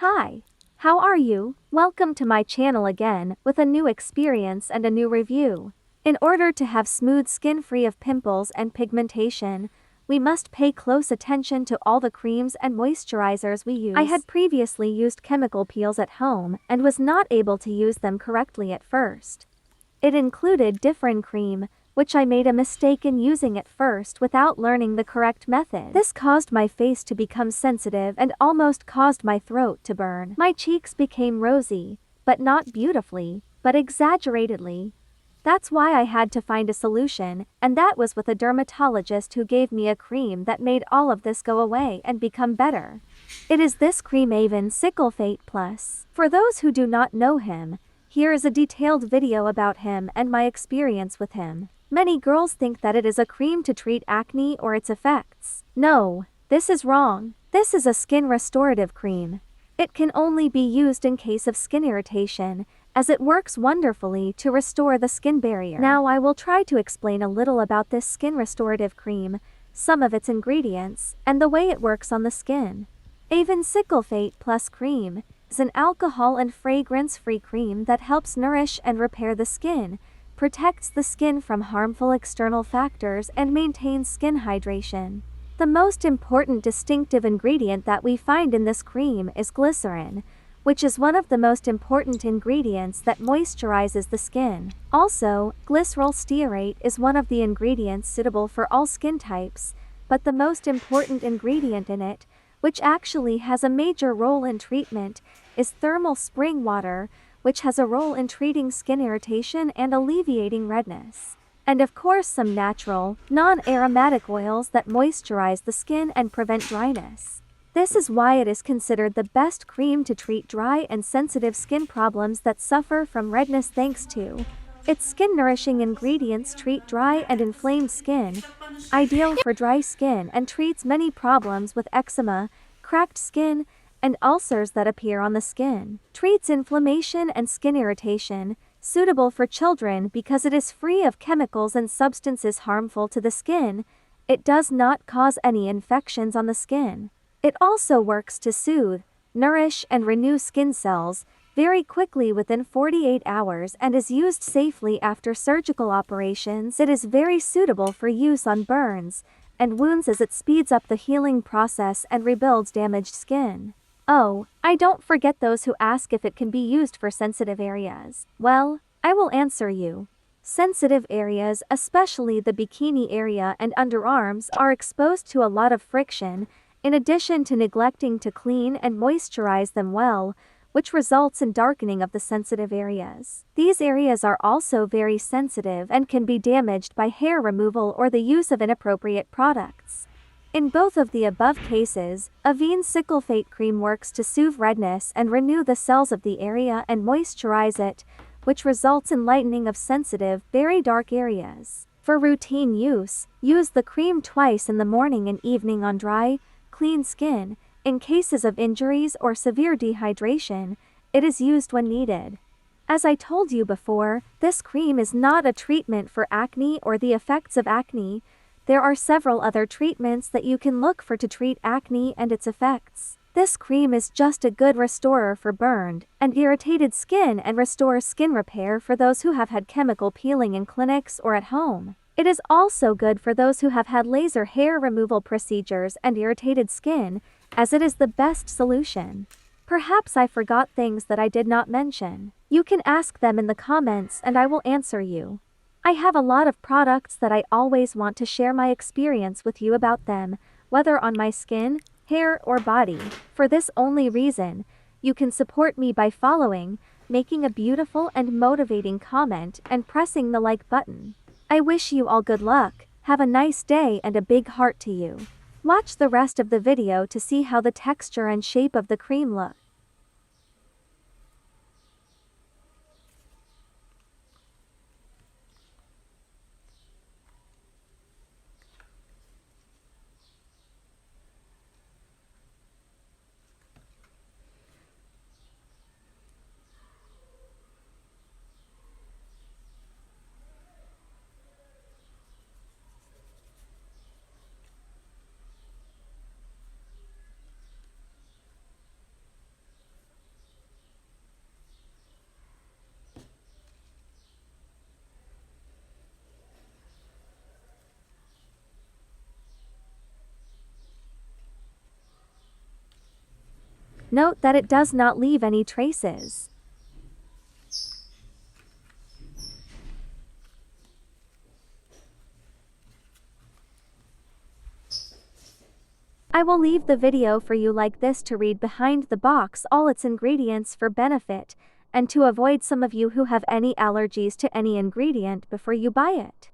Hi, how are you? Welcome to my channel again with a new experience and a new review. In order to have smooth skin free of pimples and pigmentation, we must pay close attention to all the creams and moisturizers we use. I had previously used chemical peels at home and was not able to use them correctly at first. It included different cream, which I made a mistake in using at first without learning the correct method. This caused my face to become sensitive and almost caused my throat to burn. My cheeks became rosy, but not beautifully, but exaggeratedly. That's why I had to find a solution, and that was with a dermatologist who gave me a cream that made all of this go away and become better. It is this cream Avène Cicalfate Plus. For those who do not know him, here is a detailed video about him and my experience with him. Many girls think that it is a cream to treat acne or its effects. No, this is wrong. This is a skin restorative cream. It can only be used in case of skin irritation, as it works wonderfully to restore the skin barrier. Now I will try to explain a little about this skin restorative cream, some of its ingredients, and the way it works on the skin. Avène Cicalfate Plus Cream is an alcohol and fragrance-free cream that helps nourish and repair the skin, protects the skin from harmful external factors, and maintains skin hydration. The most important distinctive ingredient that we find in this cream is glycerin, which is one of the most important ingredients that moisturizes the skin. Also, glycerol stearate is one of the ingredients suitable for all skin types, but the most important ingredient in it, which actually has a major role in treatment, is thermal spring water, which has a role in treating skin irritation and alleviating redness. And of course some natural, non-aromatic oils that moisturize the skin and prevent dryness. This is why it is considered the best cream to treat dry and sensitive skin problems that suffer from redness thanks to its skin-nourishing ingredients treat dry and inflamed skin, ideal for dry skin, and treats many problems with eczema, cracked skin, and ulcers that appear on the skin. Treats inflammation and skin irritation, suitable for children because it is free of chemicals and substances harmful to the skin. It does not cause any infections on the skin. It also works to soothe, nourish, and renew skin cells very quickly within 48 hours and is used safely after surgical operations. It is very suitable for use on burns and wounds as it speeds up the healing process and rebuilds damaged skin. Oh, I don't forget those who ask if it can be used for sensitive areas. Well, I will answer you. Sensitive areas, especially the bikini area and underarms, are exposed to a lot of friction, in addition to neglecting to clean and moisturize them well, which results in darkening of the sensitive areas. These areas are also very sensitive and can be damaged by hair removal or the use of inappropriate products. In both of the above cases, Avène Cicalfate cream works to soothe redness and renew the cells of the area and moisturize it, which results in lightening of sensitive, very dark areas. For routine use, use the cream twice in the morning and evening on dry, clean skin. In cases of injuries or severe dehydration, it is used when needed. As I told you before, this cream is not a treatment for acne or the effects of acne. There are several other treatments that you can look for to treat acne and its effects. This cream is just a good restorer for burned and irritated skin and restores skin repair for those who have had chemical peeling in clinics or at home. It is also good for those who have had laser hair removal procedures and irritated skin, as it is the best solution. Perhaps I forgot things that I did not mention. You can ask them in the comments and I will answer you. I have a lot of products that I always want to share my experience with you about them, whether on my skin, hair, or body. For this only reason, you can support me by following, making a beautiful and motivating comment, and pressing the like button. I wish you all good luck, have a nice day, and a big heart to you. Watch the rest of the video to see how the texture and shape of the cream look. Note that it does not leave any traces. I will leave the video for you like this to read behind the box all its ingredients for benefit, and to avoid some of you who have any allergies to any ingredient before you buy it.